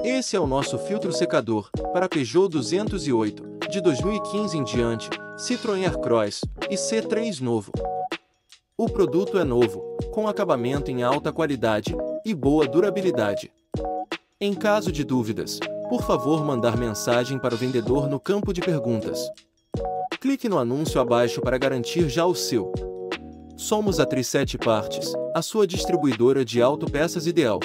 Esse é o nosso filtro secador, para Peugeot 208, de 2015 em diante, Citroën Aircross, e C3 novo. O produto é novo, com acabamento em alta qualidade e boa durabilidade. Em caso de dúvidas, por favor mandar mensagem para o vendedor no campo de perguntas. Clique no anúncio abaixo para garantir já o seu. Somos a 37 Partes, a sua distribuidora de autopeças ideal.